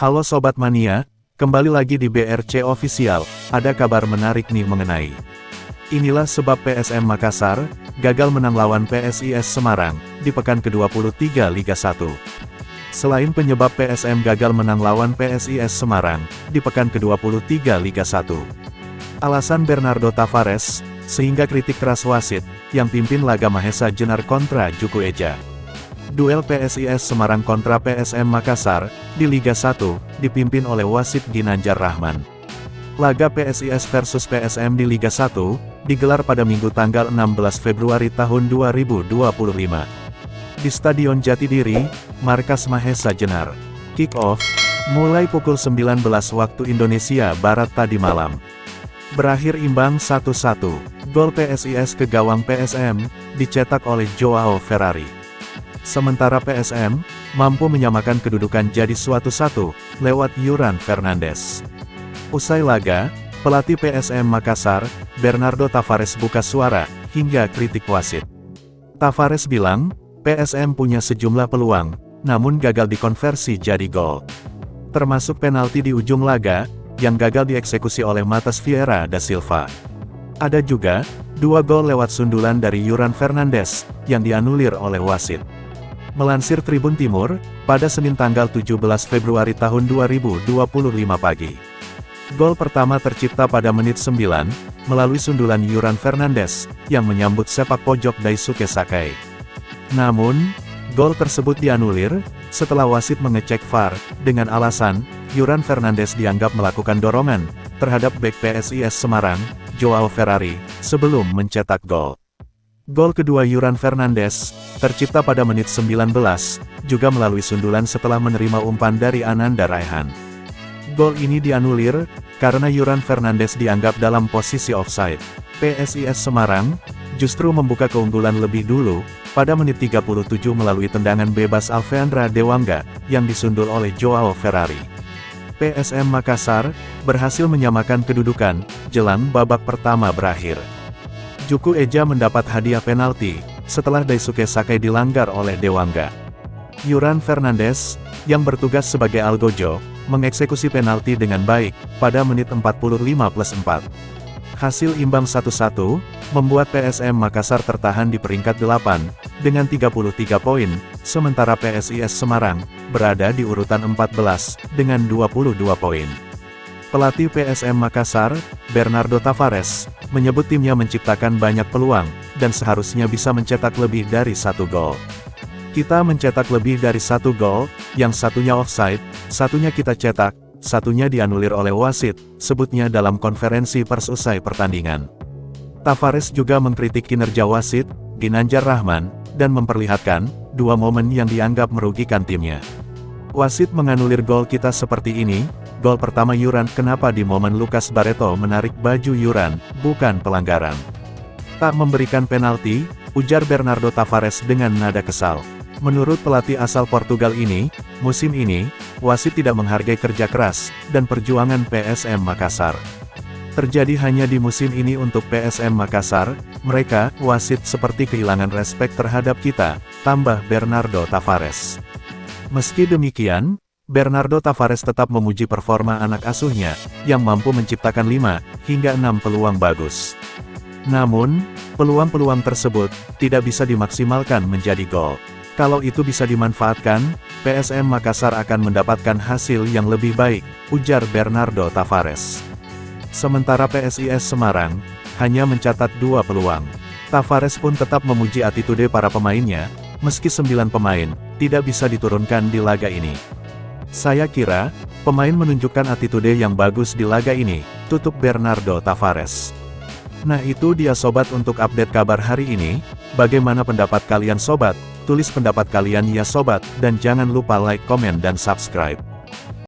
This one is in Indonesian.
Halo Sobat Mania, kembali lagi di BRC Official, ada kabar menarik nih mengenai. Inilah sebab PSM Makassar, gagal menang lawan PSIS Semarang, di pekan ke-23 Liga 1. Selain penyebab PSM gagal menang lawan PSIS Semarang, di pekan ke-23 Liga 1. Alasan Bernardo Tavares, sehingga kritik keras wasit, yang pimpin laga Mahesa Jenar kontra Juku Eja. Duel PSIS Semarang kontra PSM Makassar, di Liga 1, dipimpin oleh wasit Ginanjar Rahman. Laga PSIS versus PSM di Liga 1, digelar pada Minggu tanggal 16 Februari tahun 2025. Di Stadion Jatidiri, markas Mahesa Jenar. Kick-off, mulai pukul 19 waktu Indonesia Barat tadi malam. Berakhir imbang 1-1, gol PSIS ke gawang PSM, dicetak oleh Joao Ferrari. Sementara PSM, mampu menyamakan kedudukan jadi 1-1, lewat Yuran Fernandes. Usai laga, pelatih PSM Makassar, Bernardo Tavares buka suara, hingga kritik wasit. Tavares bilang, PSM punya sejumlah peluang, namun gagal dikonversi jadi gol. Termasuk penalti di ujung laga, yang gagal dieksekusi oleh Matheus Vieira da Silva. Ada juga, 2 gol lewat sundulan dari Yuran Fernandes, yang dianulir oleh wasit. Melansir Tribun Timur, pada Senin tanggal 17 Februari tahun 2025 pagi. Gol pertama tercipta pada menit 9, melalui sundulan Yuran Fernandes, yang menyambut sepak pojok Daisuke Sakai. Namun, gol tersebut dianulir, setelah wasit mengecek VAR, dengan alasan, Yuran Fernandes dianggap melakukan dorongan, terhadap bek PSIS Semarang, Joao Ferrari, sebelum mencetak gol. Gol kedua Yuran Fernandes, tercipta pada menit 19, juga melalui sundulan setelah menerima umpan dari Ananda Raihan. Gol ini dianulir, karena Yuran Fernandes dianggap dalam posisi offside. PSIS Semarang, justru membuka keunggulan lebih dulu, pada menit 37 melalui tendangan bebas Alveandra Dewangga, yang disundul oleh Joao Ferrari. PSM Makassar, berhasil menyamakan kedudukan, jelang babak pertama berakhir. Juku Eja mendapat hadiah penalti, setelah Daisuke Sakai dilanggar oleh Dewangga. Yuran Fernandes, yang bertugas sebagai algojo, mengeksekusi penalti dengan baik, pada menit 45+4. Hasil imbang 1-1, membuat PSM Makassar tertahan di peringkat 8, dengan 33 poin, sementara PSIS Semarang, berada di urutan 14, dengan 22 poin. Pelatih PSM Makassar, Bernardo Tavares, menyebut timnya menciptakan banyak peluang, dan seharusnya bisa mencetak lebih dari 1 gol. Kita mencetak lebih dari 1 gol, yang satunya offside, satunya kita cetak, satunya dianulir oleh wasit, sebutnya dalam konferensi pers usai pertandingan. Tavares juga mengkritik kinerja wasit, Ginanjar Rahman, dan memperlihatkan 2 momen yang dianggap merugikan timnya. Wasit menganulir gol kita seperti ini. Gol pertama Yuran, kenapa di momen Lucas Barreto menarik baju Yuran, bukan pelanggaran. Tak memberikan penalti, ujar Bernardo Tavares dengan nada kesal. Menurut pelatih asal Portugal ini, musim ini, wasit tidak menghargai kerja keras, dan perjuangan PSM Makassar. Terjadi hanya di musim ini untuk PSM Makassar, mereka, wasit seperti kehilangan respek terhadap kita, tambah Bernardo Tavares. Meski demikian, Bernardo Tavares tetap memuji performa anak asuhnya, yang mampu menciptakan 5 hingga 6 peluang bagus. Namun, peluang-peluang tersebut, tidak bisa dimaksimalkan menjadi gol. Kalau itu bisa dimanfaatkan, PSM Makassar akan mendapatkan hasil yang lebih baik, ujar Bernardo Tavares. Sementara PSIS Semarang, hanya mencatat 2 peluang. Tavares pun tetap memuji attitude para pemainnya, meski 9 pemain, tidak bisa diturunkan di laga ini. Saya kira, pemain menunjukkan attitude yang bagus di laga ini, tutup Bernardo Tavares. Nah itu dia sobat untuk update kabar hari ini, bagaimana pendapat kalian sobat? Tulis pendapat kalian ya sobat, dan jangan lupa like, komen dan subscribe.